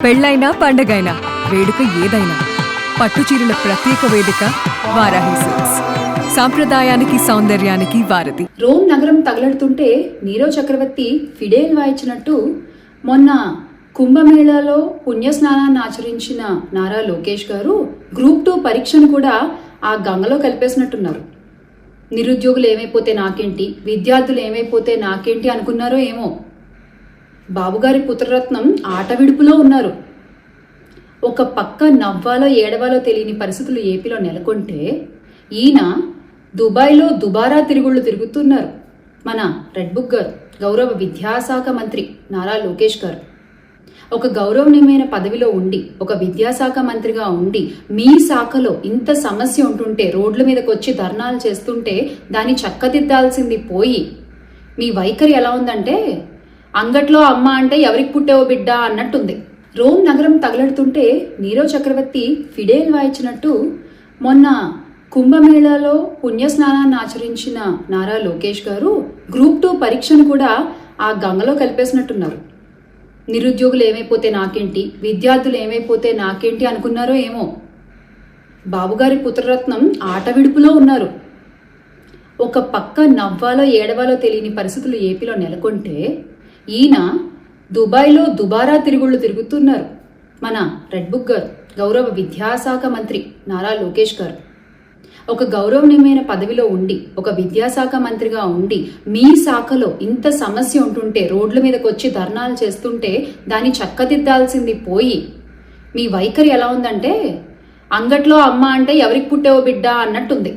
పెళ్ళైనా పండగైనా వేడుక ఏదైనా పట్టుచీరల ప్రత్యేక వేదిక వారాహి సిల్క్స్. సాంప్రదాయానికి సౌందర్యానికి వారధి. రోమ్ నగరం తగలడుతుంటే నీరో చక్రవర్తి ఫిడేల్ వాయించినట్టు మొన్న కుంభమేళాలో పుణ్యస్నానాన్ని ఆచరించిన నారా లోకేష్ గారు గ్రూప్ 2 పరీక్షను కూడా ఆ గంగలో కలిపేసినట్టున్నారు. నిరుద్యోగులు ఏమైపోతే నాకేంటి, విద్యార్థులు ఏమైపోతే నాకేంటి అనుకున్నారో ఏమో. బాబుగారి పుత్రరత్నం ఆట విడుపులో ఉన్నారు. ఒక పక్క నవ్వాలో ఏడవాలో తెలియని పరిస్థితులు ఏపీలో నెలకొంటే ఈయన దుబాయ్లో దుబారా తిరుగుళ్ళు తిరుగుతున్నారు. మన రెడ్ బుక్ గారు, గౌరవ విద్యాశాఖ మంత్రి నారా లోకేష్ గారు ఒక గౌరవనీయమైన పదవిలో ఉండి, ఒక విద్యాశాఖ మంత్రిగా ఉండి, మీ శాఖలో ఇంత సమస్య ఉంటుంటే రోడ్ల మీదకి వచ్చి ధర్నాలు చేస్తుంటే దాన్ని చక్కదిద్దాల్సింది పోయి మీ వైఖరి ఎలా ఉందంటే అంగట్లో అమ్మ అంటే ఎవరికి పుట్టేవో బిడ్డ అన్నట్టుంది. రోమ్ నగరం తగలడుతుంటే నీరో చక్రవర్తి ఫిడేల్ వాయించినట్టు మొన్న కుంభమేళాలో పుణ్యస్నానాన్ని ఆచరించిన నారా లోకేష్ గారు గ్రూప్ 2 పరీక్షను కూడా ఆ గంగలో కలిపేసినట్టున్నారు. నిరుద్యోగులు ఏమైపోతే నాకేంటి, విద్యార్థులు ఏమైపోతే నాకేంటి అనుకున్నారో ఏమో. బాబుగారి పుత్రరత్నం ఆట విడుపులో ఉన్నారు. ఒక పక్క నవ్వాలో ఏడవాలో తెలియని పరిస్థితులు ఏపీలో నెలకొంటే ఈయన దుబాయ్లో దుబారా తిరుగుళ్ళు తిరుగుతున్నారు. మన రెడ్ బుక్ గారు, గౌరవ విద్యాశాఖ మంత్రి నారా లోకేష్ గారు ఒక గౌరవనీయమైన పదవిలో ఉండి, ఒక విద్యాశాఖ మంత్రిగా ఉండి, మీ శాఖలో ఇంత సమస్య ఉంటుంటే రోడ్ల మీదకి వచ్చి ధర్నాలు చేస్తుంటే దాన్ని చక్కదిద్దాల్సింది పోయి మీ వైఖరి ఎలా ఉందంటే అంగట్లో అమ్మ అంటే ఎవరికి పుట్టేవో బిడ్డ అన్నట్టుంది.